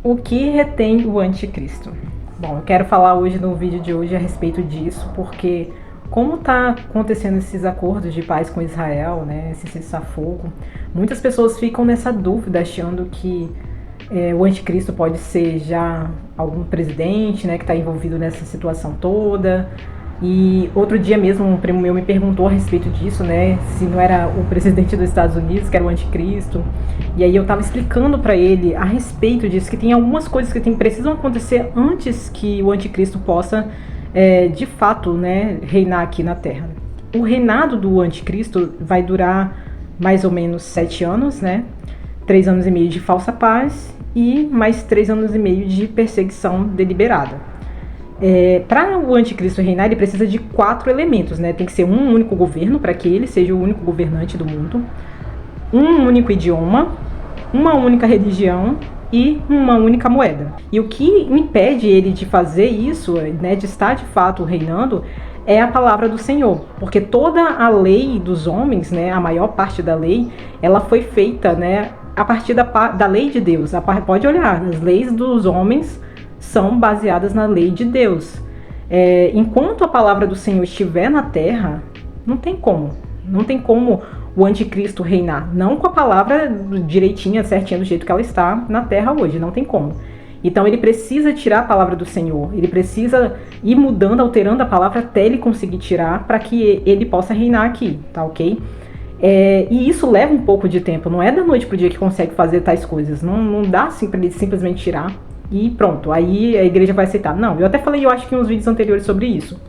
O que retém o anticristo? Bom, eu quero falar hoje no vídeo de hoje a respeito disso, porque como está acontecendo esses acordos de paz com Israel, né, esse cessar-fogo, muitas pessoas ficam nessa dúvida, achando que o anticristo pode ser já algum presidente, né, que está envolvido nessa situação toda. E outro dia mesmo um primo meu me perguntou a respeito disso, né, se não era o presidente dos Estados Unidos que era o anticristo. E aí eu estava explicando para ele a respeito disso, que tem algumas coisas que precisam acontecer antes que o anticristo possa, de fato, né, reinar aqui na Terra. O reinado do anticristo vai durar mais ou menos 7 anos, né, 3 anos e meio de falsa paz e mais 3 anos e meio de perseguição deliberada. Para o anticristo reinar, ele precisa de 4 elementos, né? Tem que ser um único governo, para que ele seja o único governante do mundo, um único idioma, uma única religião e uma única moeda. E o que impede ele de fazer isso, né, de estar de fato reinando, é a palavra do Senhor, porque toda a lei dos homens, né, a maior parte da lei, ela foi feita, né, a partir da lei de Deus. Pode olhar, as leis dos homens são baseadas na lei de Deus. Enquanto a palavra do Senhor estiver na terra, não tem como o anticristo reinar, não com a palavra direitinha, certinha, do jeito que ela está na terra hoje, não tem como. Então ele precisa tirar a palavra do Senhor, ele precisa ir mudando, alterando a palavra até ele conseguir tirar, para que ele possa reinar aqui, tá ok? E isso leva um pouco de tempo, não é da noite pro dia que consegue fazer tais coisas, não dá assim para ele simplesmente tirar e pronto, aí a igreja vai aceitar. Não, eu até falei, eu acho que em uns vídeos anteriores sobre isso.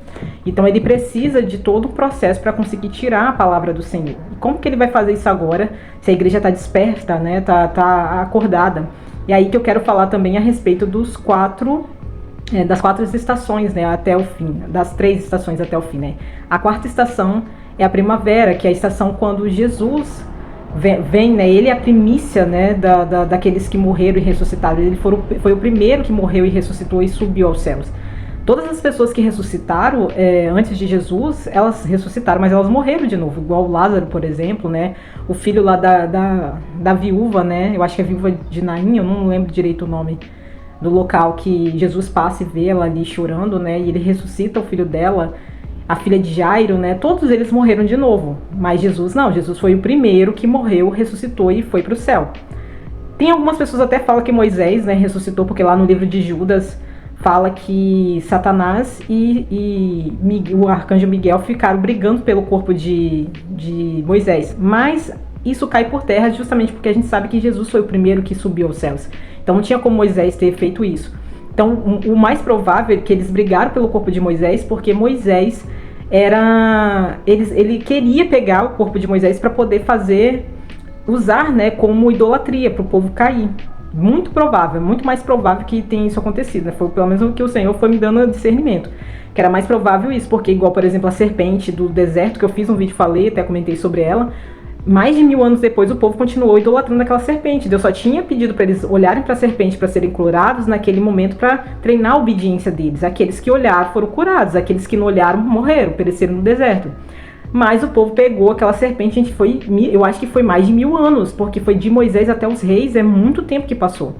Então ele precisa de todo o processo para conseguir tirar a palavra do Senhor. E como que ele vai fazer isso agora, se a igreja está desperta, né, tá acordada? E aí que eu quero falar também a respeito das 4 estações, né, até o fim, das 3 estações até o fim, né. A 4ª estação é a primavera, que é a estação quando Jesus vem, né, ele é a primícia, né, daqueles que morreram e ressuscitaram. Ele foi o primeiro que morreu e ressuscitou e subiu aos céus. Todas as pessoas que ressuscitaram antes de Jesus, elas ressuscitaram, mas elas morreram de novo, igual Lázaro, por exemplo, né, o filho lá da viúva, né, eu acho que é a viúva de Naim, eu não lembro direito o nome do local, que Jesus passa e vê ela ali chorando, né, e ele ressuscita o filho dela, a filha de Jairo, né, todos eles morreram de novo, mas Jesus não, Jesus foi o primeiro que morreu, ressuscitou e foi para o céu. Tem algumas pessoas até falam que Moisés, né, ressuscitou, porque lá no livro de Judas fala que Satanás e o arcanjo Miguel ficaram brigando pelo corpo de Moisés, mas isso cai por terra justamente porque a gente sabe que Jesus foi o primeiro que subiu aos céus, então não tinha como Moisés ter feito isso. Então, o mais provável é que eles brigaram pelo corpo de Moisés, porque Moisés ele queria pegar o corpo de Moisés para poder usar, né, como idolatria, para o povo cair. Muito provável, muito mais provável que tenha isso acontecido, né? Foi pelo menos o que o Senhor foi me dando discernimento, que era mais provável isso, porque igual, por exemplo, a serpente do deserto, que eu fiz um vídeo, falei, até comentei sobre ela, mais de 1000 anos depois o povo continuou idolatrando aquela serpente. Deus só tinha pedido para eles olharem para a serpente para serem curados naquele momento, para treinar a obediência deles. Aqueles que olharam foram curados, aqueles que não olharam morreram, pereceram no deserto. Mas o povo pegou aquela serpente, eu acho que foi mais de 1000 anos, porque foi de Moisés até os reis, é muito tempo que passou.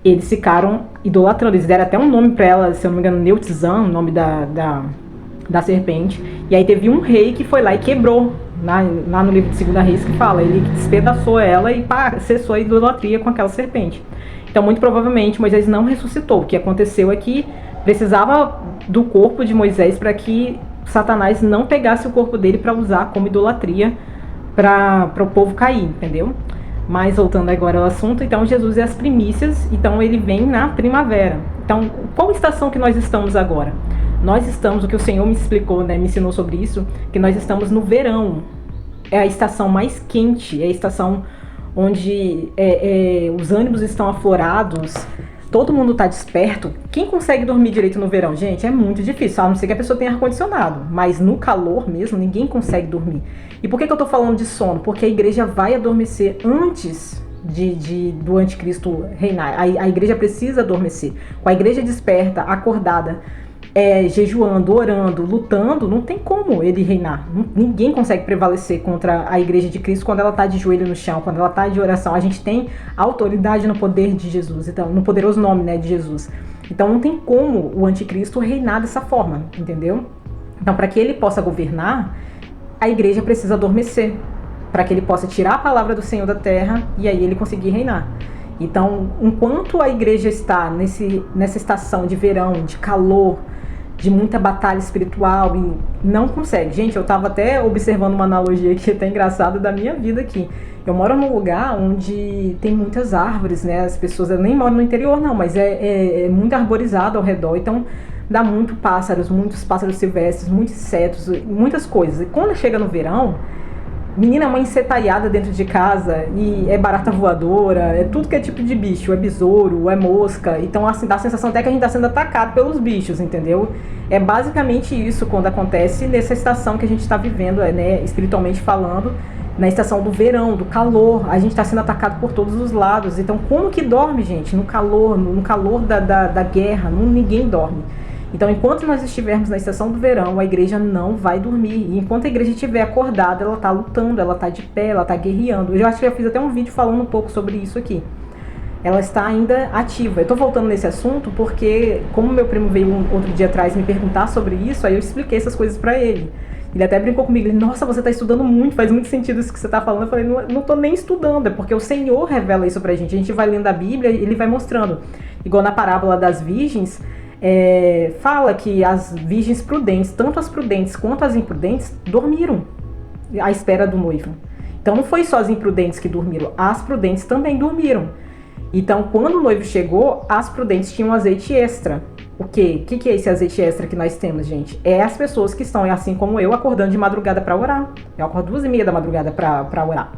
Eles ficaram idolatrando, eles deram até um nome para ela, se eu não me engano, Neutzan, o nome da serpente. E aí teve um rei que foi lá e quebrou, lá no livro de 2 Reis, que fala, ele despedaçou ela e cessou a idolatria com aquela serpente. Então, muito provavelmente, Moisés não ressuscitou. O que aconteceu é que precisava do corpo de Moisés para que Satanás não pegasse o corpo dele para usar como idolatria para o povo cair, entendeu? Mas voltando agora ao assunto, então Jesus é as primícias, então ele vem na primavera. Então, qual estação que nós estamos agora? Nós estamos, o que o Senhor me explicou, né, me ensinou sobre isso, que nós estamos no verão. É a estação mais quente, é a estação onde os ânimos estão aflorados, todo mundo está desperto. Quem consegue dormir direito no verão, gente? É muito difícil, a não ser que a pessoa tenha ar-condicionado, mas no calor mesmo, ninguém consegue dormir. E por que eu estou falando de sono? Porque a igreja vai adormecer antes do anticristo reinar. A igreja precisa adormecer. Com a igreja desperta, acordada, jejuando, orando, lutando, não tem como ele reinar. Ninguém consegue prevalecer contra a igreja de Cristo quando ela está de joelho no chão, quando ela está de oração. A gente tem autoridade no poder de Jesus, então, no poderoso nome, né, de Jesus. Então não tem como o anticristo reinar dessa forma, entendeu? Então, para que ele possa governar, a igreja precisa adormecer, para que ele possa tirar a palavra do Senhor da terra e aí ele conseguir reinar. Então, enquanto a igreja está nessa estação de verão, de calor, de muita batalha espiritual, e não consegue. Gente, eu estava até observando uma analogia aqui até engraçada da minha vida aqui. Eu moro num lugar onde tem muitas árvores, né? As pessoas, eu nem moro no interior não, mas é muito arborizado ao redor, então dá muitos pássaros silvestres, muitos insetos, muitas coisas. E quando chega no verão, menina, uma insetaiada dentro de casa, e é barata voadora, é tudo que é tipo de bicho, é besouro, é mosca. Então, assim, dá a sensação até que a gente está sendo atacado pelos bichos, entendeu? É basicamente isso quando acontece nessa estação que a gente está vivendo, né, espiritualmente falando, na estação do verão, do calor. A gente está sendo atacado por todos os lados. Então, como que dorme, gente? No calor da guerra, ninguém dorme. Então, enquanto nós estivermos na estação do verão, a igreja não vai dormir. E enquanto a igreja estiver acordada, ela está lutando, ela está de pé, ela está guerreando. Eu acho que eu fiz até um vídeo falando um pouco sobre isso aqui. Ela está ainda ativa. Eu estou voltando nesse assunto porque, como meu primo veio outro dia atrás me perguntar sobre isso, aí eu expliquei essas coisas para ele. Ele até brincou comigo, ele, nossa, você está estudando muito, faz muito sentido isso que você está falando. Eu falei, não estou nem estudando, é porque o Senhor revela isso pra gente. A gente vai lendo a Bíblia e ele vai mostrando. Igual na parábola das virgens, fala que as virgens prudentes, tanto as prudentes quanto as imprudentes, dormiram à espera do noivo. Então não foi só as imprudentes que dormiram, as prudentes também dormiram. Então quando o noivo chegou, as prudentes tinham azeite extra. O quê? O que é esse azeite extra que nós temos, gente? É as pessoas que estão, assim como eu, acordando de madrugada para orar. Eu acordo 2h30 da madrugada para orar,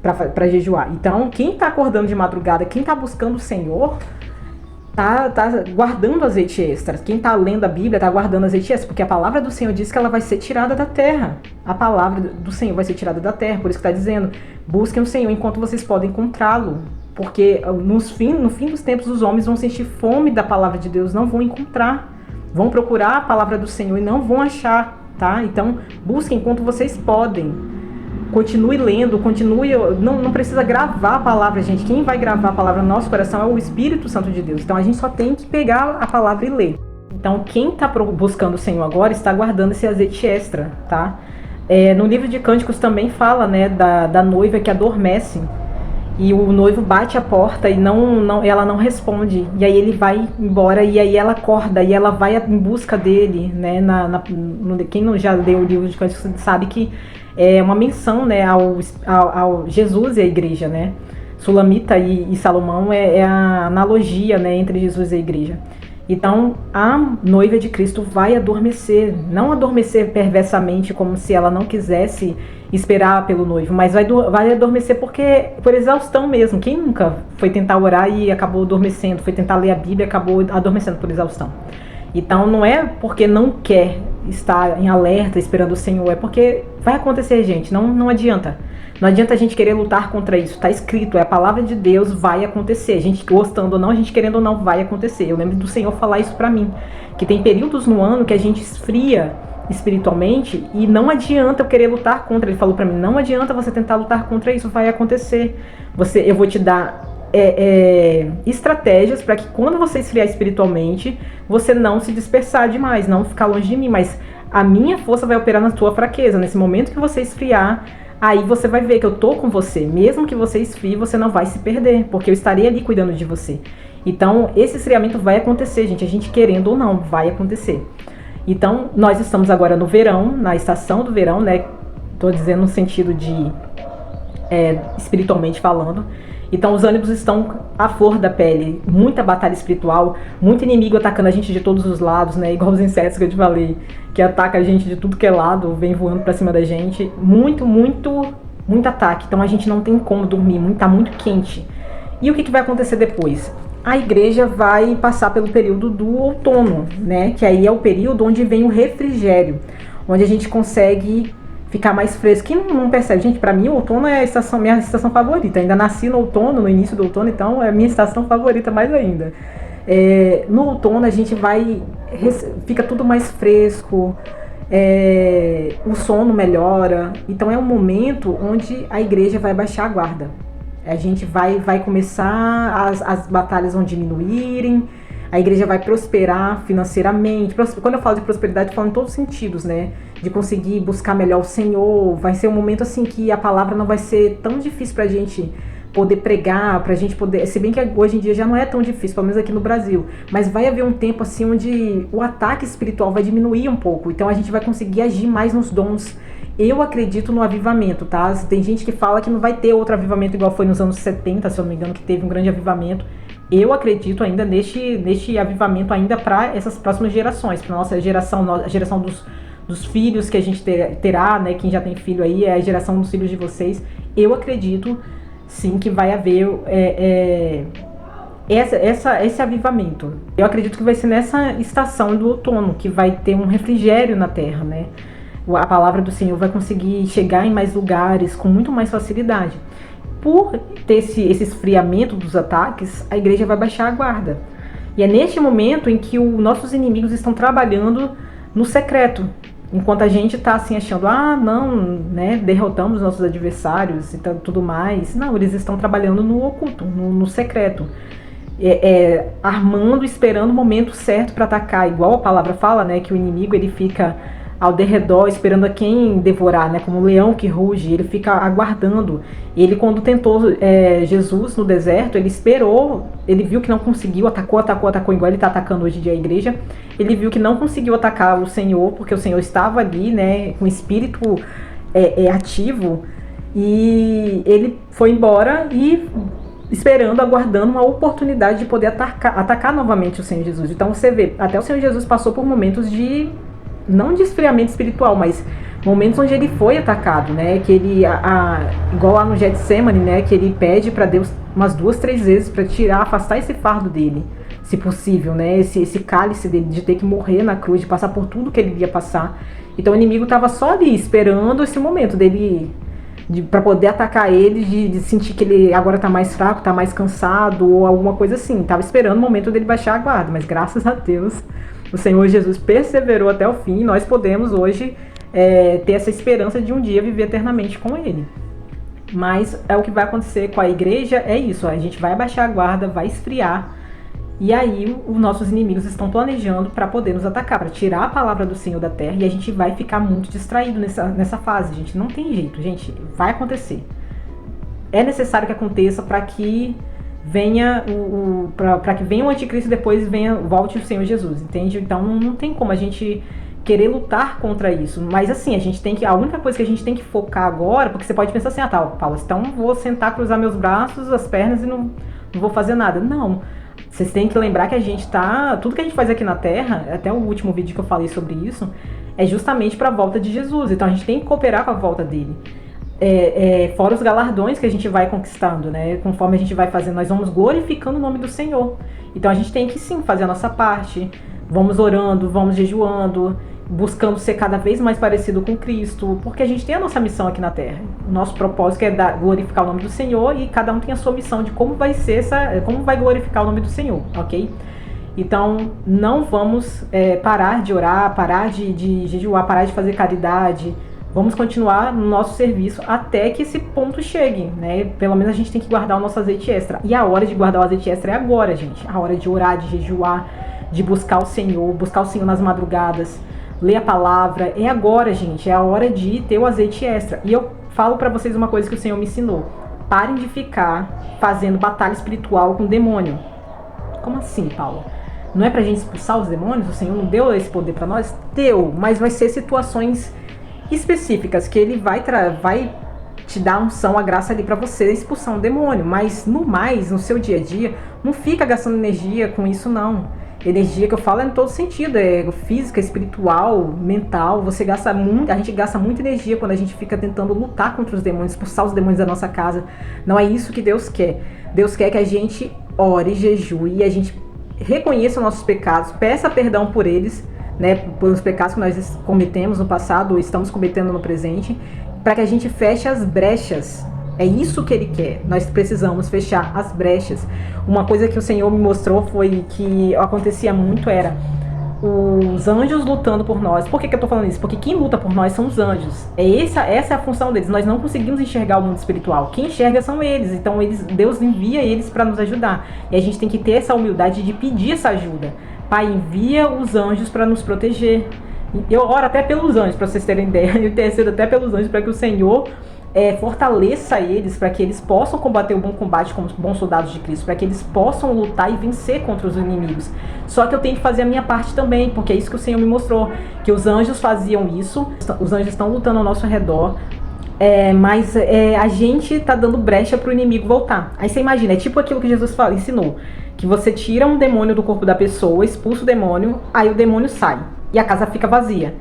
para jejuar. Então quem está acordando de madrugada, quem está buscando o Senhor, tá guardando azeite extra. Quem tá lendo a Bíblia tá guardando azeite extra, porque a palavra do Senhor diz que ela vai ser tirada da terra. A palavra do Senhor vai ser tirada da terra, por isso que tá dizendo, busquem o Senhor enquanto vocês podem encontrá-lo. Porque no fim dos tempos os homens vão sentir fome da palavra de Deus, não vão encontrar. Vão procurar a palavra do Senhor e não vão achar, tá? Então, busquem enquanto vocês podem. Continue lendo, não precisa gravar a palavra, gente. Quem vai gravar a palavra no nosso coração é o Espírito Santo de Deus. Então a gente só tem que pegar a palavra e ler. Então quem está buscando o Senhor agora está guardando esse azeite extra, tá? No livro de Cânticos também fala, né, da noiva que adormece. E o noivo bate a porta e ela não responde. E aí ele vai embora e aí ela acorda e ela vai em busca dele, né? Quem não já leu o livro de Cânticos sabe que é uma menção, né, ao Jesus e a igreja, né? Sulamita e Salomão é a analogia, né, entre Jesus e a igreja. Então, a noiva de Cristo vai adormecer, não adormecer perversamente como se ela não quisesse esperar pelo noivo, mas vai adormecer por exaustão mesmo. Quem nunca foi tentar orar e acabou adormecendo, foi tentar ler a Bíblia e acabou adormecendo por exaustão? Então não é porque não quer estar em alerta esperando o Senhor, é porque vai acontecer, gente, não adianta. Não adianta a gente querer lutar contra isso, tá escrito, é a palavra de Deus, vai acontecer. A gente gostando ou não, a gente querendo ou não, vai acontecer. Eu lembro do Senhor falar isso pra mim, que tem períodos no ano que a gente esfria espiritualmente e não adianta eu querer lutar contra. Ele falou pra mim, não adianta você tentar lutar contra isso, vai acontecer. Eu vou te dar estratégias para que quando você esfriar espiritualmente, você não se dispersar demais, não ficar longe de mim, mas a minha força vai operar na tua fraqueza. Nesse momento que você esfriar, aí você vai ver que eu tô com você. Mesmo que você esfrie, você não vai se perder, porque eu estarei ali cuidando de você. Então, esse esfriamento vai acontecer, gente. A gente querendo ou não, vai acontecer. Então, nós estamos agora no verão, na estação do verão, né? Tô dizendo no sentido de espiritualmente falando. Então os ânimos estão à flor da pele, muita batalha espiritual, muito inimigo atacando a gente de todos os lados, né? Igual os insetos que eu te falei, que ataca a gente de tudo que é lado, vem voando pra cima da gente. Muito ataque. Então a gente não tem como dormir, tá muito quente. E o que vai acontecer depois? A igreja vai passar pelo período do outono, né? Que aí é o período onde vem o refrigério, onde a gente consegue ficar mais fresco. Quem não percebe? Gente, pra mim o outono é minha estação favorita. Ainda nasci no outono, no início do outono, então é a minha estação favorita mais ainda. No outono a gente fica tudo mais fresco, o sono melhora. Então é um momento onde a igreja vai baixar a guarda. A gente vai começar, as batalhas vão diminuírem, a igreja vai prosperar financeiramente. Quando eu falo de prosperidade, eu falo em todos os sentidos, né? De conseguir buscar melhor o Senhor. Vai ser um momento assim que a palavra não vai ser tão difícil pra gente poder pregar, pra gente poder... Se bem que hoje em dia já não é tão difícil, pelo menos aqui no Brasil. Mas vai haver um tempo assim onde o ataque espiritual vai diminuir um pouco. Então a gente vai conseguir agir mais nos dons. Eu acredito no avivamento, tá? Tem gente que fala que não vai ter outro avivamento igual foi nos anos 70, se eu não me engano, que teve um grande avivamento. Eu acredito ainda neste avivamento ainda para essas próximas gerações, para nossa geração, a geração dos filhos que a gente terá, né? Quem já tem filho aí, é a geração dos filhos de vocês. Eu acredito, sim, que vai haver esse avivamento. Eu acredito que vai ser nessa estação do outono que vai ter um refrigério na terra, né? A palavra do Senhor vai conseguir chegar em mais lugares com muito mais facilidade. Por ter esse esfriamento dos ataques, a igreja vai baixar a guarda. E é neste momento em que os nossos inimigos estão trabalhando no secreto. Enquanto a gente está assim achando, não, né, derrotamos nossos adversários e tudo mais. Não, eles estão trabalhando no oculto, no secreto. Armando, esperando o momento certo para atacar. Igual a palavra fala, né, que o inimigo ele fica ao derredor, esperando a quem devorar, né? Como um leão que ruge, ele fica aguardando. Ele, quando tentou Jesus no deserto, ele esperou, ele viu que não conseguiu, atacou, igual ele está atacando hoje em dia a igreja. Ele viu que não conseguiu atacar o Senhor, porque o Senhor estava ali, né? Com o espírito ativo, e ele foi embora e esperando, aguardando uma oportunidade de poder atacar novamente o Senhor Jesus. Então você vê, até o Senhor Jesus passou por momentos não de esfriamento espiritual, mas momentos onde ele foi atacado, né? Que ele, igual lá no Getsemane, né? Que ele pede para Deus umas 2, 3 vezes para afastar esse fardo dele, se possível, né? Esse cálice dele de ter que morrer na cruz, de passar por tudo que ele ia passar. Então o inimigo estava só ali esperando esse momento dele, para poder atacar ele, de sentir que ele agora está mais fraco, está mais cansado ou alguma coisa assim. Tava esperando o momento dele baixar a guarda, mas graças a Deus o Senhor Jesus perseverou até o fim, e nós podemos hoje ter essa esperança de um dia viver eternamente com Ele. Mas o que vai acontecer com a igreja é isso, a gente vai baixar a guarda, vai esfriar, e aí os nossos inimigos estão planejando para poder nos atacar, para tirar a palavra do Senhor da terra, e a gente vai ficar muito distraído nessa fase, gente. Não tem jeito, gente, vai acontecer. É necessário que aconteça para que venha para que venha o anticristo e depois volte o Senhor Jesus, entende? Então não tem como a gente querer lutar contra isso, mas assim, a única coisa que a gente tem que focar agora, porque você pode pensar assim, Paulo, então vou sentar, cruzar meus braços, as pernas e não vou fazer nada. Não, vocês têm que lembrar que tudo que a gente faz aqui na Terra, até o último vídeo que eu falei sobre isso, é justamente para a volta de Jesus, então a gente tem que cooperar com a volta dele. Fora os galardões que a gente vai conquistando, né? Conforme a gente vai fazendo, nós vamos glorificando o nome do Senhor. Então a gente tem que sim fazer a nossa parte. Vamos orando, vamos jejuando, buscando ser cada vez mais parecido com Cristo, porque a gente tem a nossa missão aqui na Terra. O nosso propósito é glorificar o nome do Senhor, e cada um tem a sua missão de como vai glorificar o nome do Senhor, ok? Então não vamos parar de orar, parar de jejuar, parar de fazer caridade. Vamos continuar no nosso serviço até que esse ponto chegue, né? Pelo menos a gente tem que guardar o nosso azeite extra. E a hora de guardar o azeite extra é agora, gente. A hora de orar, de jejuar, de buscar o Senhor nas madrugadas, ler a palavra. É agora, gente. É a hora de ter o azeite extra. E eu falo pra vocês uma coisa que o Senhor me ensinou. Parem de ficar fazendo batalha espiritual com o demônio. Como assim, Paulo? Não é pra gente expulsar os demônios? O Senhor não deu esse poder pra nós? Deu, mas vai ser situações específicas que ele vai te dar unção, a graça ali para você expulsar um demônio, mas no seu dia a dia, não fica gastando energia com isso não. Energia que eu falo é em todo sentido, física, espiritual, mental. A gente gasta muita energia quando a gente fica tentando lutar contra os demônios, expulsar os demônios da nossa casa. Não é isso que Deus quer. Deus quer que a gente ore, jejue, a gente reconheça os nossos pecados, peça perdão por eles, né, pelos pecados que nós cometemos no passado ou estamos cometendo no presente, para que a gente feche as brechas É isso que ele quer. Nós precisamos fechar as brechas. Uma coisa que o Senhor me mostrou foi que acontecia muito era os anjos lutando por nós. Por que eu tô falando isso? Porque quem luta por nós são os anjos. Essa é a função deles. Nós não conseguimos enxergar o mundo espiritual. Quem enxerga são eles. Então Deus envia eles para nos ajudar. E a gente tem que ter essa humildade de pedir essa ajuda. Pai, envia os anjos para nos proteger. Eu oro até pelos anjos, para vocês terem ideia. Eu intercedo até pelos anjos para que o Senhor fortaleça eles, para que eles possam combater o bom combate como bons soldados de Cristo, para que eles possam lutar e vencer contra os inimigos. Só que eu tenho que fazer a minha parte também, porque é isso que o Senhor me mostrou, que os anjos faziam isso, os anjos estão lutando ao nosso redor, mas a gente tá dando brecha para o inimigo voltar. Aí você imagina, é tipo aquilo que Jesus ensinou, que você tira um demônio do corpo da pessoa, expulsa o demônio, aí o demônio sai e a casa fica vazia.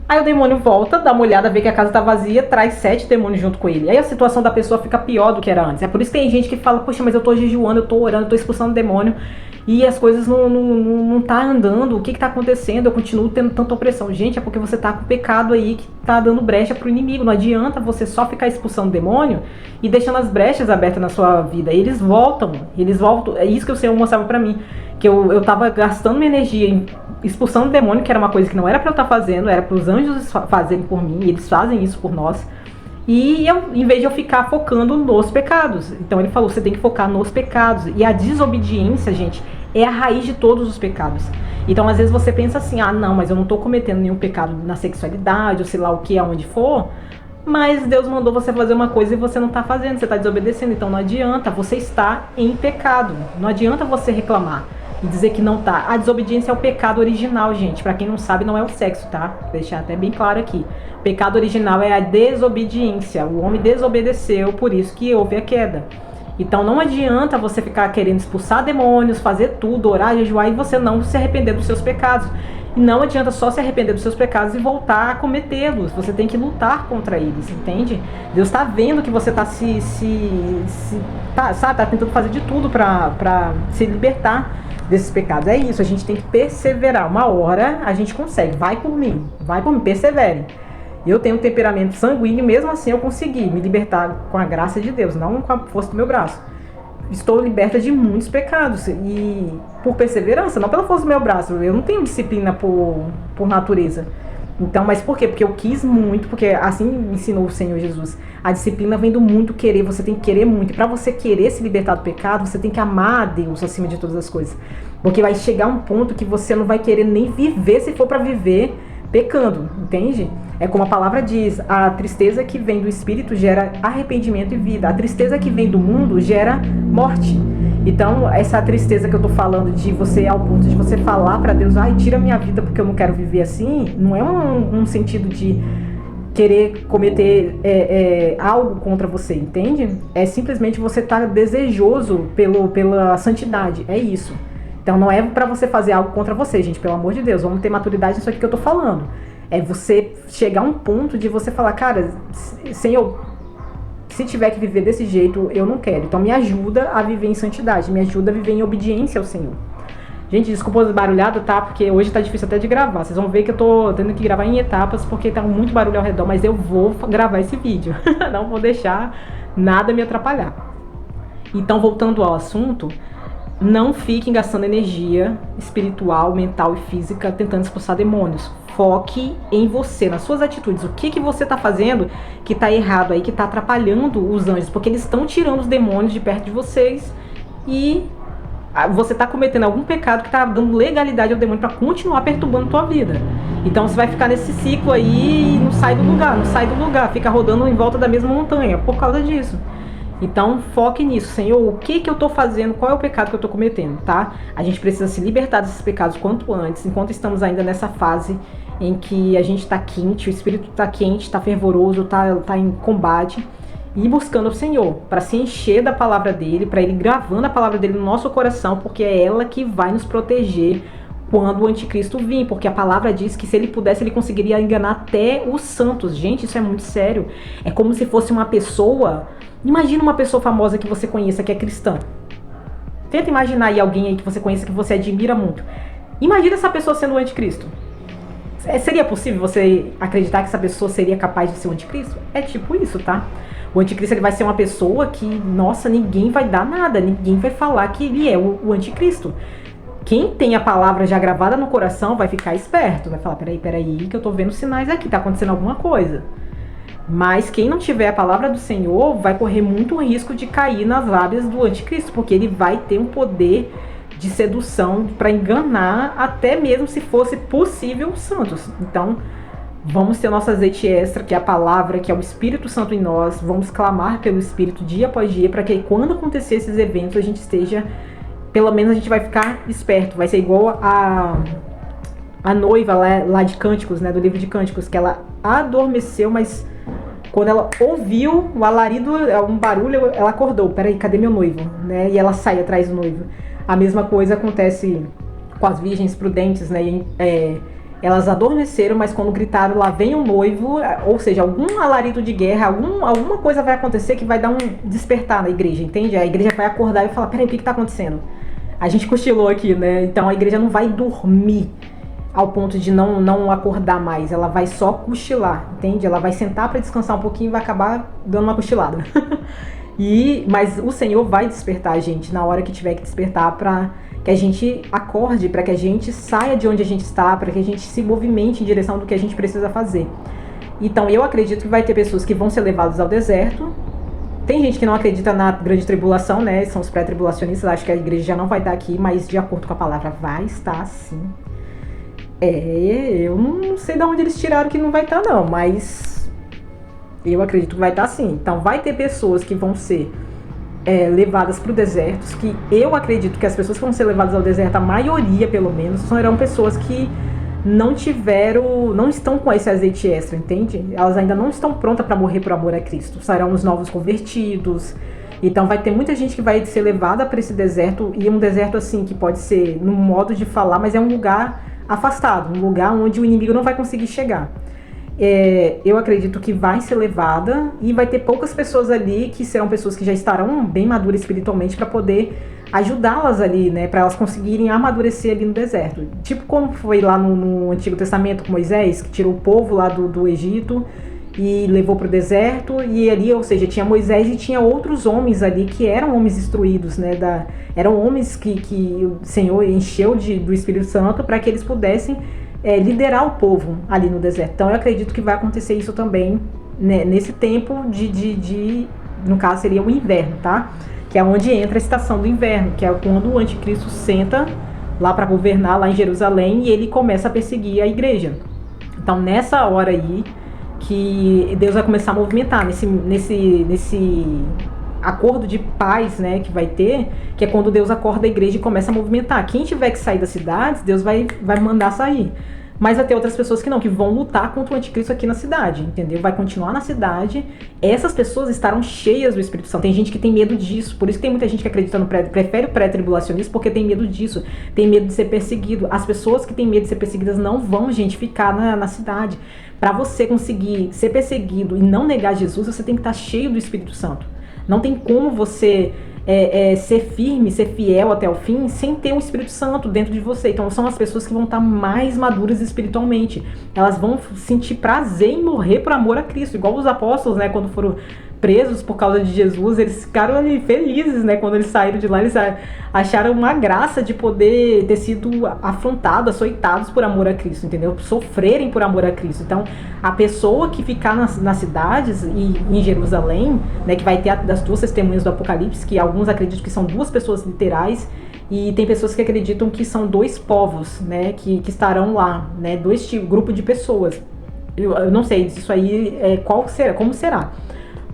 Aí o demônio volta, dá uma olhada, vê que a casa tá vazia, traz 7 demônios junto com ele. Aí a situação da pessoa fica pior do que era antes. É por isso que tem gente que fala, poxa, mas eu tô jejuando, eu tô orando, eu tô expulsando demônio e as coisas não tá andando. O que tá acontecendo? Eu continuo tendo tanta opressão. Gente, é porque você tá com pecado aí que tá dando brecha pro inimigo. Não adianta você só ficar expulsando demônio e deixando as brechas abertas na sua vida. Eles voltam. É isso que o Senhor mostrava pra mim. Que eu tava gastando minha energia expulsando o demônio, que era uma coisa que não era para eu estar fazendo, era para os anjos fazerem por mim, e eles fazem isso por nós. E em vez de eu ficar focando nos pecados. Então ele falou, você tem que focar nos pecados. E a desobediência, gente, é a raiz de todos os pecados. Então às vezes você pensa assim, não, mas eu não tô cometendo nenhum pecado na sexualidade, ou sei lá o que, aonde for. Mas Deus mandou você fazer uma coisa e você não está fazendo, você está desobedecendo. Então não adianta, você está em pecado. Não adianta você reclamar e dizer que não tá. A desobediência é o pecado original, gente. Pra quem não sabe, não é o sexo, tá? Vou deixar até bem claro aqui. O pecado original é a desobediência. O homem desobedeceu, por isso que houve a queda. Então não adianta você ficar querendo expulsar demônios, fazer tudo, orar, jejuar, e você não se arrepender dos seus pecados. E não adianta só se arrepender dos seus pecados e voltar a cometê-los. Você tem que lutar contra eles, entende? Deus tá vendo que você tá tá tentando fazer de tudo pra se libertar desses pecados. É isso, a gente tem que perseverar. Uma hora a gente consegue. Vai por mim, persevere. Eu tenho um temperamento sanguíneo, mesmo assim eu consegui me libertar com a graça de Deus, não com a força do meu braço. Estou liberta de muitos pecados e por perseverança, não pela força do meu braço. Eu não tenho disciplina por natureza. Então, mas por quê? Porque eu quis muito, porque assim me ensinou o Senhor Jesus. A disciplina vem do muito querer, você tem que querer muito. E para você querer se libertar do pecado, você tem que amar a Deus acima de todas as coisas. Porque vai chegar um ponto que você não vai querer nem viver, se for para viver pecando, entende? É como a palavra diz, a tristeza que vem do Espírito gera arrependimento e vida. A tristeza que vem do mundo gera morte. Então, essa tristeza que eu tô falando de você, ao ponto de você falar pra Deus, tira minha vida porque eu não quero viver assim, não é um sentido de querer cometer algo contra você, entende? É simplesmente você estar desejoso pela santidade, é isso. Então não é pra você fazer algo contra você, gente, pelo amor de Deus, vamos ter maturidade nisso aqui que eu tô falando. É você chegar a um ponto de você falar, cara, Senhor, se tiver que viver desse jeito, eu não quero. Então me ajuda a viver em santidade, me ajuda a viver em obediência ao Senhor. Gente, desculpa as barulhadas, tá? Porque hoje tá difícil até de gravar. Vocês vão ver que eu tô tendo que gravar em etapas, porque tá muito barulho ao redor, mas eu vou gravar esse vídeo. Não vou deixar nada me atrapalhar. Então, voltando ao assunto, não fiquem gastando energia espiritual, mental e física tentando expulsar demônios. Foque em você, nas suas atitudes. O que você tá fazendo que tá errado aí, que tá atrapalhando os anjos, porque eles estão tirando os demônios de perto de vocês e você tá cometendo algum pecado que tá dando legalidade ao demônio para continuar perturbando a tua vida. Então você vai ficar nesse ciclo aí e não sai do lugar, fica rodando em volta da mesma montanha por causa disso. Então foque nisso, Senhor, o que eu tô fazendo, qual é o pecado que eu tô cometendo, tá? A gente precisa se libertar desses pecados quanto antes, enquanto estamos ainda nessa fase em que a gente tá quente, o espírito tá quente, tá fervoroso, tá em combate, e buscando o Senhor, para se encher da palavra dele, para ele gravando a palavra dele no nosso coração, porque é ela que vai nos proteger quando o anticristo vir, porque a palavra diz que se ele pudesse, ele conseguiria enganar até os santos. Gente, isso é muito sério. É como se fosse uma pessoa, imagina uma pessoa famosa que você conheça, que é cristã. Tenta imaginar aí alguém aí que você conheça, que você admira muito. Imagina essa pessoa sendo o anticristo. Seria possível você acreditar que essa pessoa seria capaz de ser o anticristo? É tipo isso, tá? O anticristo ele vai ser uma pessoa que, nossa, ninguém vai dar nada, ninguém vai falar que ele é o anticristo. Quem tem a palavra já gravada no coração vai ficar esperto, vai falar, peraí, que eu tô vendo sinais aqui, tá acontecendo alguma coisa. Mas quem não tiver a palavra do Senhor vai correr muito risco de cair nas lábias do anticristo, porque ele vai ter um poder de sedução para enganar até mesmo se fosse possível os santos. Então, vamos ter o nosso azeite extra, que é a palavra, que é o Espírito Santo em nós. Vamos clamar pelo Espírito dia após dia, para que quando acontecer esses eventos a gente esteja, pelo menos a gente vai ficar esperto. Vai ser igual a noiva lá de Cânticos, né, do livro de Cânticos, que ela adormeceu, mas quando ela ouviu o alarido, um barulho, ela acordou. Peraí, cadê meu noivo? Né? E ela sai atrás do noivo. A mesma coisa acontece com as virgens prudentes, né? Elas adormeceram, mas quando gritaram, lá vem o noivo, ou seja, algum alarido de guerra, alguma coisa vai acontecer que vai dar um despertar na igreja, entende? A igreja vai acordar e falar, peraí, o que está acontecendo? A gente cochilou aqui, né? Então a igreja não vai dormir ao ponto de não acordar mais, ela vai só cochilar, entende? Ela vai sentar para descansar um pouquinho e vai acabar dando uma cochilada. Mas o Senhor vai despertar a gente na hora que tiver que despertar, para que a gente acorde, para que a gente saia de onde a gente está, para que a gente se movimente em direção do que a gente precisa fazer. Então eu acredito que vai ter pessoas que vão ser levadas ao deserto. Tem gente que não acredita na grande tribulação, né? São os pré-tribulacionistas, acho que a igreja já não vai estar aqui, mas de acordo com a palavra, vai estar sim. Eu não sei de onde eles tiraram que não vai estar não, mas eu acredito que vai estar sim. Então vai ter pessoas que vão ser levadas para o deserto, que eu acredito que as pessoas que vão ser levadas ao deserto, a maioria pelo menos, serão pessoas que não estão com esse azeite extra, entende? Elas ainda não estão prontas para morrer por amor a Cristo. Serão os novos convertidos. Então vai ter muita gente que vai ser levada para esse deserto, e um deserto assim que pode ser, no modo de falar, mas é um lugar afastado, um lugar onde o inimigo não vai conseguir chegar. Eu acredito que vai ser levada, e vai ter poucas pessoas ali que serão pessoas que já estarão bem maduras espiritualmente para poder ajudá-las ali, né, para elas conseguirem amadurecer ali no deserto. Tipo como foi lá no Antigo Testamento com Moisés, que tirou o povo lá do Egito e levou para o deserto, e ali, ou seja, tinha Moisés e tinha outros homens ali que eram homens instruídos, né, eram homens que o Senhor encheu do Espírito Santo para que eles pudessem liderar o povo ali no deserto. Então eu acredito que vai acontecer isso também, né, nesse tempo no caso seria o inverno, tá? Que é onde entra a estação do inverno, que é quando o anticristo senta lá para governar lá em Jerusalém e ele começa a perseguir a igreja. Então nessa hora aí que Deus vai começar a movimentar nesse acordo de paz, né, que vai ter, que é quando Deus acorda a igreja e começa a movimentar. Quem tiver que sair das cidades, Deus vai mandar sair. Mas vai ter outras pessoas que não, que vão lutar contra o anticristo aqui na cidade, entendeu? Vai continuar na cidade. Essas pessoas estarão cheias do Espírito Santo. Tem gente que tem medo disso, por isso que tem muita gente que acredita prefere o pré-tribulacionismo, porque tem medo disso, tem medo de ser perseguido. As pessoas que têm medo de ser perseguidas não vão, gente, ficar na cidade. Para você conseguir ser perseguido e não negar Jesus, você tem que estar cheio do Espírito Santo. Não tem como você ser firme, ser fiel até o fim, sem ter o Espírito Santo dentro de você. Então são as pessoas que vão estar mais maduras espiritualmente. Elas vão sentir prazer em morrer por amor a Cristo. Igual os apóstolos, né, quando foram presos por causa de Jesus, eles ficaram ali felizes, né, quando eles saíram de lá, eles acharam uma graça de poder ter sido afrontados, açoitados por amor a Cristo, entendeu? Sofrerem por amor a Cristo. Então, a pessoa que ficar nas cidades e em Jerusalém, né, que vai ter das duas testemunhas do Apocalipse, que alguns acreditam que são duas pessoas literais, e tem pessoas que acreditam que são dois povos, né, que estarão lá, né, dois grupos de pessoas. Eu não sei isso aí, como será.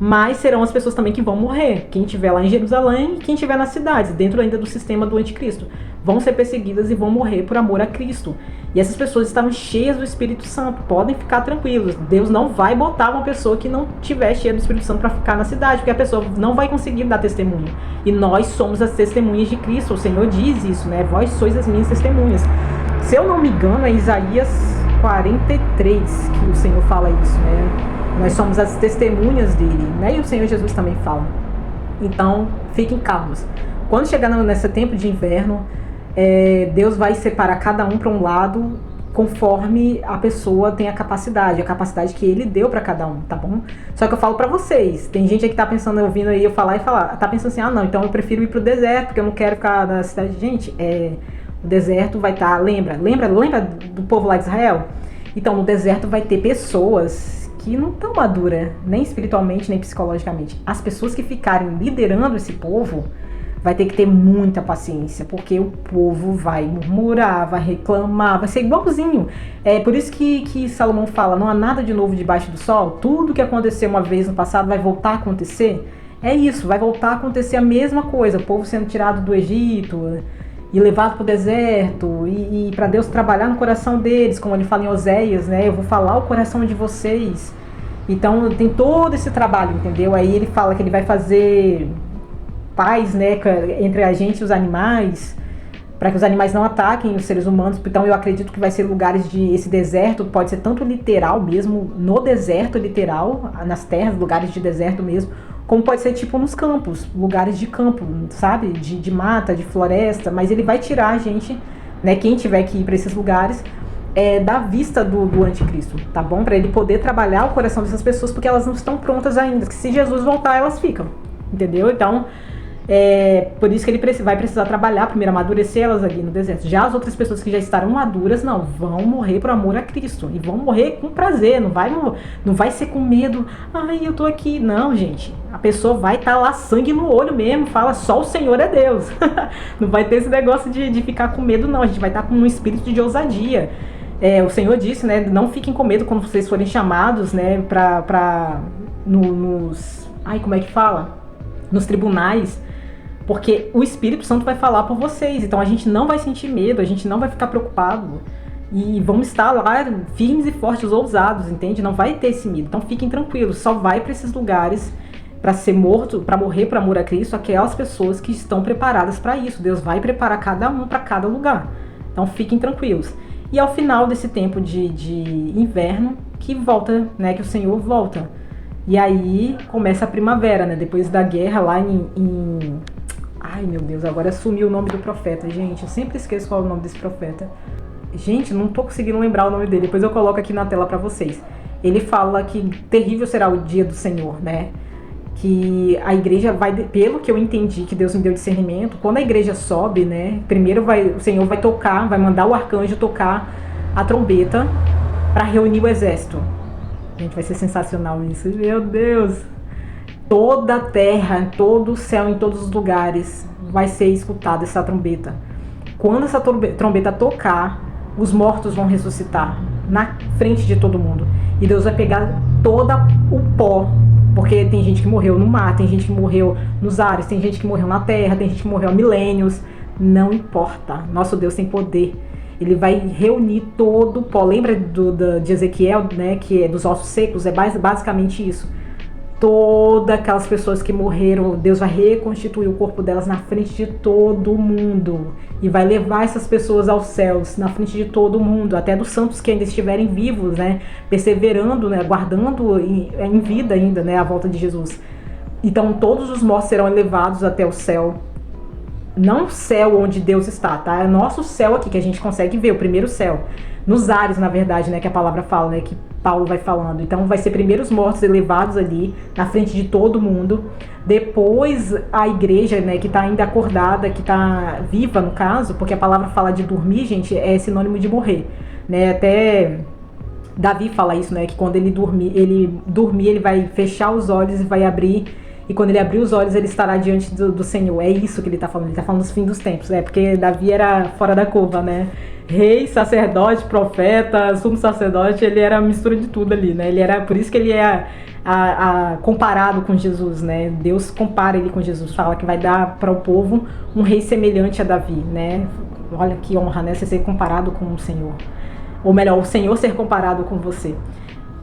Mas serão as pessoas também que vão morrer. Quem estiver lá em Jerusalém e quem estiver nas cidades, dentro ainda do sistema do anticristo, vão ser perseguidas e vão morrer por amor a Cristo. E essas pessoas estavam cheias do Espírito Santo. Podem ficar tranquilos. Deus não vai botar uma pessoa que não estiver cheia do Espírito Santo para ficar na cidade, porque a pessoa não vai conseguir dar testemunho. E nós somos as testemunhas de Cristo. O Senhor diz isso, né? Vós sois as minhas testemunhas. Se eu não me engano, é Isaías 43 que o Senhor fala isso, né? Nós somos as testemunhas dele, né? E o Senhor Jesus também fala. Então, fiquem calmos. Quando chegar nesse tempo de inverno, Deus vai separar cada um para um lado conforme a pessoa tem a capacidade que ele deu pra cada um, tá bom? Só que eu falo pra vocês, tem gente aí que tá pensando, ouvindo aí eu falar e falar, tá pensando assim, ah não, então eu prefiro ir pro deserto, porque eu não quero ficar na cidade. Gente, o deserto vai estar, lembra do povo lá de Israel? Então no deserto vai ter pessoas que não estão maduras, nem espiritualmente, nem psicologicamente. As pessoas que ficarem liderando esse povo vai ter que ter muita paciência, porque o povo vai murmurar, vai reclamar, vai ser igualzinho. É por isso que Salomão fala, não há nada de novo debaixo do sol, tudo que aconteceu uma vez no passado vai voltar a acontecer. É isso, vai voltar a acontecer a mesma coisa, o povo sendo tirado do Egito e levado para o deserto, e para Deus trabalhar no coração deles, como ele fala em Oséias, né? Eu vou falar o coração de vocês. Então tem todo esse trabalho, entendeu? Aí ele fala que ele vai fazer paz, né, entre a gente e os animais, para que os animais não ataquem os seres humanos. Então eu acredito que vai ser lugares de esse deserto, pode ser tanto literal mesmo, no deserto literal, nas terras, lugares de deserto mesmo, como pode ser tipo nos campos, lugares de campo, sabe, de mata, de floresta. Mas ele vai tirar a gente, né, quem tiver que ir para esses lugares, da vista do anticristo, tá bom? Para ele poder trabalhar o coração dessas pessoas, porque elas não estão prontas ainda, que se Jesus voltar elas ficam, entendeu? Então por isso que ele vai precisar trabalhar, primeiro amadurecer elas ali no deserto. Já as outras pessoas que já estarão maduras, não, vão morrer por amor a Cristo, e vão morrer com prazer, não vai ser com medo, ai, eu tô aqui, não, gente, a pessoa vai estar lá sangue no olho mesmo, fala, só o Senhor é Deus. Não vai ter esse negócio de ficar com medo, não, a gente vai estar com um espírito de ousadia. O Senhor disse, né, não fiquem com medo quando vocês forem chamados, né, como é que fala? Nos tribunais, porque o Espírito Santo vai falar por vocês. Então a gente não vai sentir medo, a gente não vai ficar preocupado. E vamos estar lá firmes e fortes, ousados, entende? Não vai ter esse medo. Então fiquem tranquilos, só vai para esses lugares para ser morto, para morrer por amor a Cristo, aquelas pessoas que estão preparadas para isso. Deus vai preparar cada um para cada lugar. Então fiquem tranquilos. E ao final desse tempo de inverno, que volta, né, que o Senhor volta. E aí começa a primavera, né? Depois da guerra lá Ai, meu Deus, agora sumiu o nome do profeta, gente. Eu sempre esqueço qual é o nome desse profeta. Gente, não tô conseguindo lembrar o nome dele. Depois eu coloco aqui na tela pra vocês. Ele fala que terrível será o dia do Senhor, né? Que a igreja vai, pelo que eu entendi, que Deus me deu discernimento, quando a igreja sobe, né? Primeiro o Senhor vai tocar, vai mandar o arcanjo tocar a trombeta pra reunir o exército. Gente, vai ser sensacional isso. Meu Deus! Toda a terra, todo o céu, em todos os lugares vai ser escutada essa trombeta. Quando essa trombeta tocar, os mortos vão ressuscitar na frente de todo mundo. E Deus vai pegar todo o pó, porque tem gente que morreu no mar, tem gente que morreu nos ares, tem gente que morreu na terra, tem gente que morreu há milênios. Não importa, nosso Deus tem poder. Ele vai reunir todo o pó. Lembra de Ezequiel, né, que é dos ossos secos? É basicamente isso. Todas aquelas pessoas que morreram, Deus vai reconstituir o corpo delas na frente de todo mundo. E vai levar essas pessoas aos céus, na frente de todo mundo. Até dos santos que ainda estiverem vivos, né? Perseverando, né? Guardando em vida ainda, né? A volta de Jesus. Então todos os mortos serão elevados até o céu. Não o céu onde Deus está, tá? É o nosso céu aqui, que a gente consegue ver, o primeiro céu. Nos ares, na verdade, né? Que a palavra fala, né? Que Paulo vai falando. Então vai ser primeiro os mortos elevados ali, na frente de todo mundo. Depois a igreja, né, que está ainda acordada, que está viva no caso, porque a palavra fala de dormir, gente, é sinônimo de morrer, né? Até Davi fala isso, né? Que quando ele dormir, ele vai fechar os olhos e vai abrir. E quando ele abrir os olhos, ele estará diante do Senhor. É isso que ele está falando. Ele está falando dos fins dos tempos. Porque Davi era fora da curva, né? Rei, sacerdote, profeta, sumo sacerdote. Ele era a mistura de tudo ali, né? Por isso que ele é comparado com Jesus, né? Deus compara ele com Jesus. Fala que vai dar para o povo um rei semelhante a Davi, né? Olha que honra, né? Você ser comparado com o Senhor. Ou melhor, o Senhor ser comparado com você.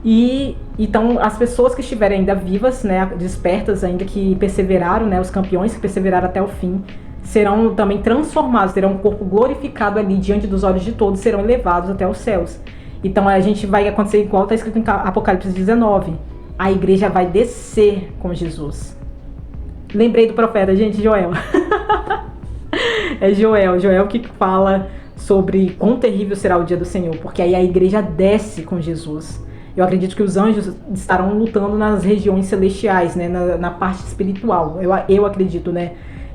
E então as pessoas que estiverem ainda vivas, né, despertas ainda, que perseveraram, né, os campeões que perseveraram até o fim, serão também transformados, terão um corpo glorificado ali diante dos olhos de todos, serão elevados até os céus. Então a gente vai acontecer igual está escrito em Apocalipse 19, a igreja vai descer com Jesus. Lembrei do profeta, gente, Joel. É Joel que fala sobre quão terrível será o dia do Senhor, porque aí a igreja desce com Jesus. Eu acredito que os anjos estarão lutando nas regiões celestiais, né, na parte espiritual. Eu acredito, né?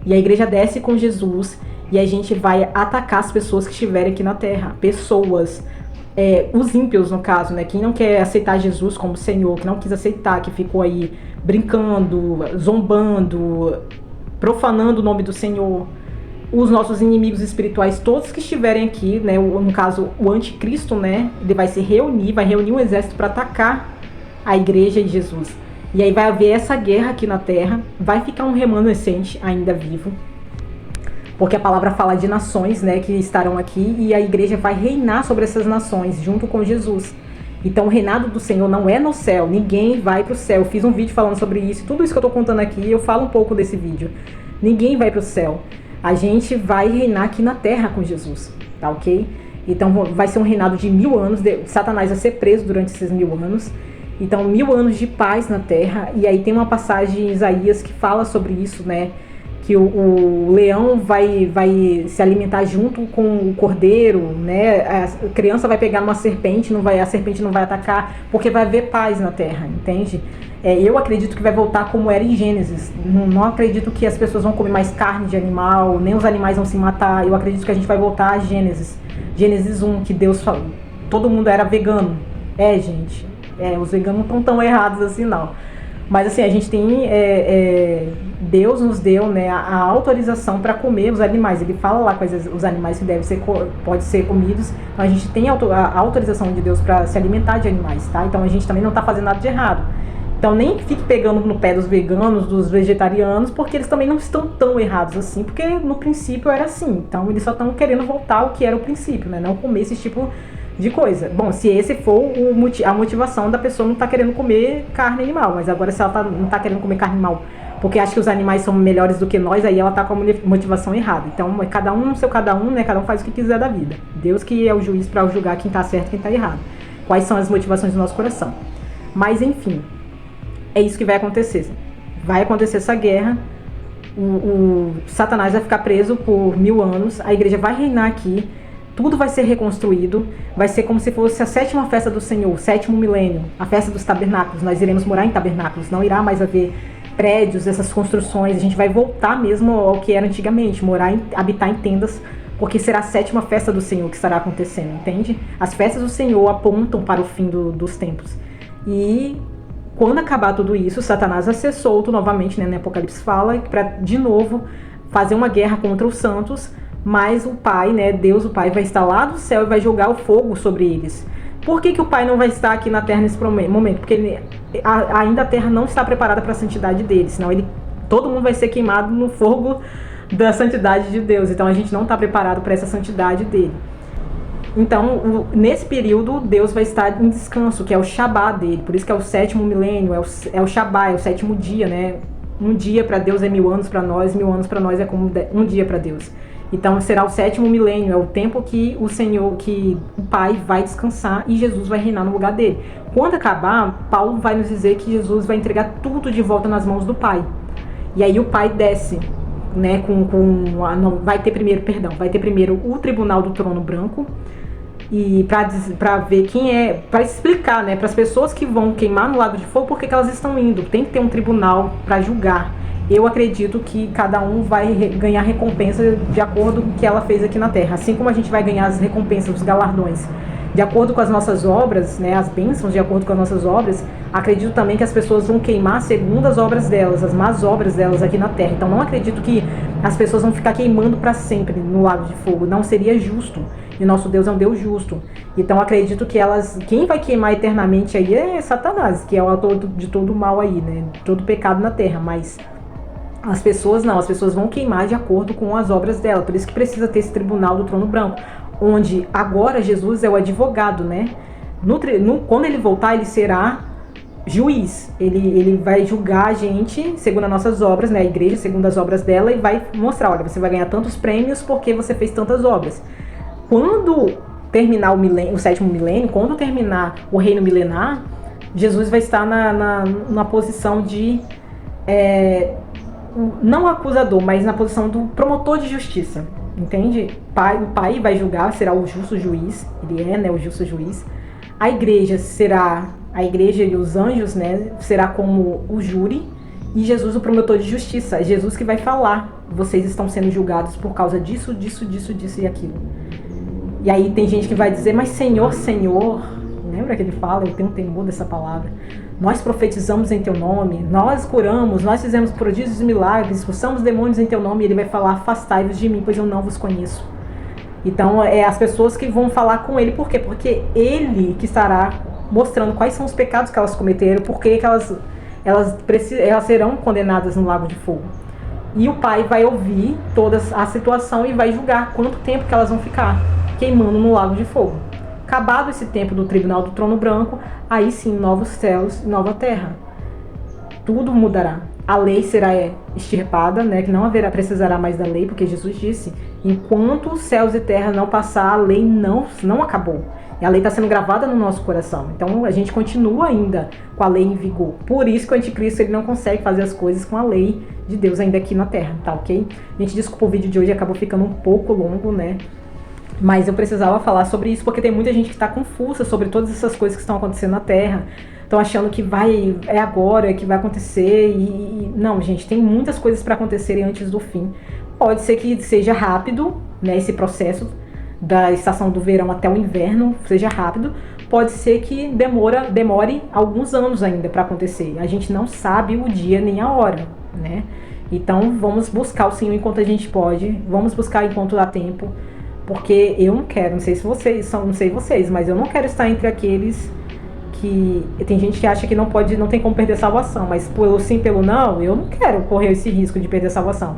E a igreja desce com Jesus e a gente vai atacar as pessoas que estiverem aqui na terra. Pessoas, os ímpios, no caso, né? Quem não quer aceitar Jesus como Senhor, que não quis aceitar, que ficou aí brincando, zombando, profanando o nome do Senhor. Os nossos inimigos espirituais, todos que estiverem aqui, né, no caso o anticristo, né, ele vai reunir um exército para atacar a igreja e Jesus. E aí vai haver essa guerra aqui na terra, vai ficar um remanescente ainda vivo, porque a palavra fala de nações, né, que estarão aqui, e a igreja vai reinar sobre essas nações junto com Jesus. Então o reinado do Senhor não é no céu, ninguém vai para o céu. Eu fiz um vídeo falando sobre isso, tudo isso que eu estou contando aqui, eu falo um pouco desse vídeo. Ninguém vai para o céu. A gente vai reinar aqui na terra com Jesus, tá ok? Então vai ser um reinado de 1000 anos, Satanás vai ser preso durante esses 1000 anos. Então 1000 anos de paz na terra. E aí tem uma passagem em Isaías que fala sobre isso, né? Que o leão vai se alimentar junto com o cordeiro, né? A criança vai pegar uma serpente, a serpente não vai atacar, porque vai haver paz na terra, entende? Eu acredito que vai voltar como era em Gênesis. Não acredito que as pessoas vão comer mais carne de animal, nem os animais vão se matar. Eu acredito que a gente vai voltar a Gênesis. Gênesis 1, que Deus falou. Todo mundo era vegano. Gente. Os veganos não estão tão errados assim, não. Mas assim, a gente tem... Deus nos deu, né, a autorização para comer os animais. Ele fala lá quais os animais que podem ser comidos. Então a gente tem a autorização de Deus para se alimentar de animais, tá? Então a gente também não está fazendo nada de errado. Então nem fique pegando no pé dos veganos, dos vegetarianos, porque eles também não estão tão errados assim, porque no princípio era assim. Então eles só estão querendo voltar ao que era o princípio, né? Não comer esse tipo de coisa. Bom, se esse for a motivação da pessoa não estar querendo comer carne animal, mas agora se ela não está querendo comer carne animal porque acha que os animais são melhores do que nós, aí ela está com a motivação errada. Então cada um no seu cada um, né? Cada um faz o que quiser da vida. Deus que é o juiz para julgar quem está certo e quem está errado. Quais são as motivações do nosso coração. Mas enfim, é isso que vai acontecer. Vai acontecer essa guerra, o Satanás vai ficar preso por 1000 anos, a igreja vai reinar aqui, tudo vai ser reconstruído, vai ser como se fosse a 7ª festa do Senhor, o 7º milênio, a festa dos tabernáculos. Nós iremos morar em tabernáculos, não irá mais haver prédios, essas construções, a gente vai voltar mesmo ao que era antigamente, habitar em tendas, porque será a 7ª festa do Senhor que estará acontecendo, entende? As festas do Senhor apontam para o fim dos tempos. E quando acabar tudo isso, Satanás vai ser solto novamente, né, no Apocalipse fala, para de novo fazer uma guerra contra os santos, mas o Pai, né, Deus o Pai vai estar lá do céu e vai jogar o fogo sobre eles. Por que o Pai não vai estar aqui na terra nesse momento? Porque ainda a terra não está preparada para a santidade dele, senão todo mundo vai ser queimado no fogo da santidade de Deus. Então a gente não está preparado para essa santidade dele. Então, nesse período, Deus vai estar em descanso, que é o Shabá dele. Por isso que é o 7º milênio, é o Shabá, é o 7º dia, né? Um dia para Deus é 1000 anos para nós, 1000 anos para nós é como um dia para Deus. Então será o 7º milênio, é o tempo que o Pai vai descansar e Jesus vai reinar no lugar dele. Quando acabar, Paulo vai nos dizer que Jesus vai entregar tudo de volta nas mãos do Pai. E aí o Pai desce, né, vai ter primeiro o tribunal do trono branco, e para ver quem para explicar, né, para as pessoas que vão queimar no lago de fogo, porque que elas estão indo. Tem que ter um tribunal para julgar. Eu acredito que cada um vai ganhar recompensa de acordo com o que ela fez aqui na terra. Assim como a gente vai ganhar as recompensas, os galardões, de acordo com as nossas obras, né, as bênçãos de acordo com as nossas obras, acredito também que as pessoas vão queimar segundo as obras delas, as más obras delas aqui na terra. Então não acredito que as pessoas vão ficar queimando para sempre no lago de fogo. Não seria justo. E nosso Deus é um Deus justo. Então acredito que quem vai queimar eternamente aí é Satanás, que é o autor de todo o mal aí, né, todo pecado na terra. Mas as pessoas não, as pessoas vão queimar de acordo com as obras dela. Por isso que precisa ter esse tribunal do trono branco, onde agora Jesus é o advogado, né? Quando ele voltar, ele será juiz. Ele vai julgar a gente segundo as nossas obras, né? A igreja segundo as obras dela, e vai mostrar, olha, você vai ganhar tantos prêmios porque você fez tantas obras. Quando terminar o 7º milênio, quando terminar o reino milenar, Jesus vai estar na posição de não acusador, mas na posição do promotor de justiça, entende? O pai vai julgar, será o justo juiz, ele é, né, o justo juiz. A igreja e os anjos, né, será como o júri, e Jesus o promotor de justiça. É Jesus que vai falar: vocês estão sendo julgados por causa disso, disso, disso, disso e aquilo. E aí tem gente que vai dizer: mas Senhor, Senhor, lembra que ele fala, eu tenho um temor dessa palavra, nós profetizamos em teu nome, nós curamos, nós fizemos prodígios e milagres, expulsamos demônios em teu nome. E ele vai falar: afastai-vos de mim, pois eu não vos conheço. Então é as pessoas que vão falar com ele. Por quê? Porque ele que estará mostrando quais são os pecados que elas cometeram, porque que elas serão condenadas no lago de fogo. E o pai vai ouvir toda a situação e vai julgar quanto tempo que elas vão ficar queimando no lago de fogo. Acabado esse tempo do tribunal do trono branco, aí sim, novos céus e nova terra. Tudo mudará. A lei será extirpada, né, que não precisará mais da lei, porque Jesus disse: enquanto os céus e terra não passar, a lei não acabou. E a lei está sendo gravada no nosso coração. Então a gente continua ainda com a lei em vigor. Por isso que o anticristo ele não consegue fazer as coisas com a lei de Deus ainda aqui na terra, tá ok? Gente, desculpa, o vídeo de hoje acabou ficando um pouco longo, né? Mas eu precisava falar sobre isso porque tem muita gente que está confusa sobre todas essas coisas que estão acontecendo na terra. Estão achando que é agora que vai acontecer. E não, gente, tem muitas coisas para acontecerem antes do fim. Pode ser que seja rápido, né, esse processo da estação do verão até o inverno seja rápido. Pode ser que demore alguns anos ainda para acontecer. A gente não sabe o dia nem a hora, né? Então vamos buscar o Senhor enquanto a gente pode. Vamos buscar enquanto dá tempo. Porque eu não quero, não sei vocês, mas eu não quero estar entre aqueles que... Tem gente que acha que não tem como perder a salvação, mas pelo sim, pelo não, eu não quero correr esse risco de perder a salvação.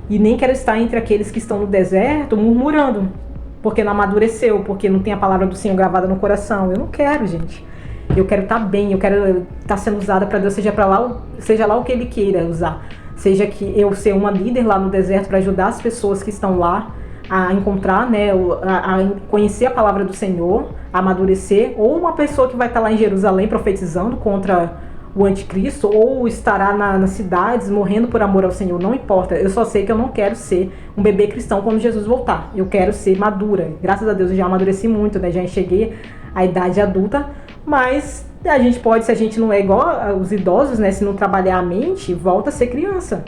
E nem quero estar entre aqueles que estão no deserto murmurando, porque não amadureceu, porque não tem a palavra do Senhor gravada no coração. Eu não quero, gente. Eu quero estar bem, eu quero estar sendo usada para Deus, seja lá o que Ele queira usar. Seja que eu ser uma líder lá no deserto para ajudar as pessoas que estão lá a encontrar, né, a conhecer a palavra do Senhor, a amadurecer, ou uma pessoa que vai estar lá em Jerusalém profetizando contra o anticristo, ou estará nas cidades morrendo por amor ao Senhor, não importa. Eu só sei que eu não quero ser um bebê cristão quando Jesus voltar. Eu quero ser madura. Graças a Deus eu já amadureci muito, né, já cheguei à idade adulta, mas a gente pode, se a gente não é igual os idosos, né, se não trabalhar a mente, volta a ser criança.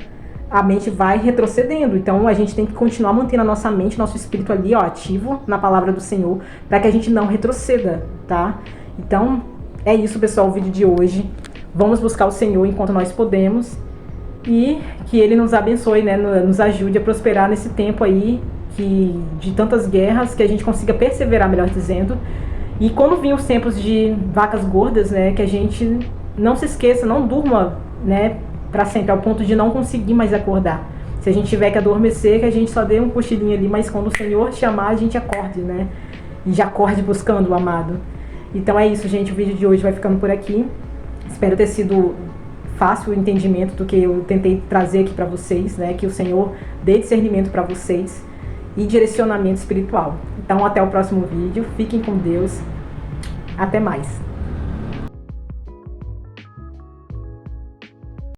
A mente vai retrocedendo. Então a gente tem que continuar mantendo a nossa mente, nosso espírito ali, ó, ativo na palavra do Senhor, para que a gente não retroceda, tá? Então é isso, pessoal, o vídeo de hoje. Vamos buscar o Senhor enquanto nós podemos e que Ele nos abençoe, né, nos ajude a prosperar nesse tempo aí de tantas guerras, que a gente consiga perseverar, melhor dizendo. E quando vir os tempos de vacas gordas, né, que a gente não se esqueça, não durma, né, para sempre, ao ponto de não conseguir mais acordar. Se a gente tiver que adormecer, que a gente só dê um cochilinho ali, mas quando o Senhor chamar, a gente acorde, né? E já acorde buscando o amado. Então é isso, gente. O vídeo de hoje vai ficando por aqui. Espero ter sido fácil o entendimento do que eu tentei trazer aqui para vocês, né? Que o Senhor dê discernimento para vocês e direcionamento espiritual. Então até o próximo vídeo. Fiquem com Deus. Até mais.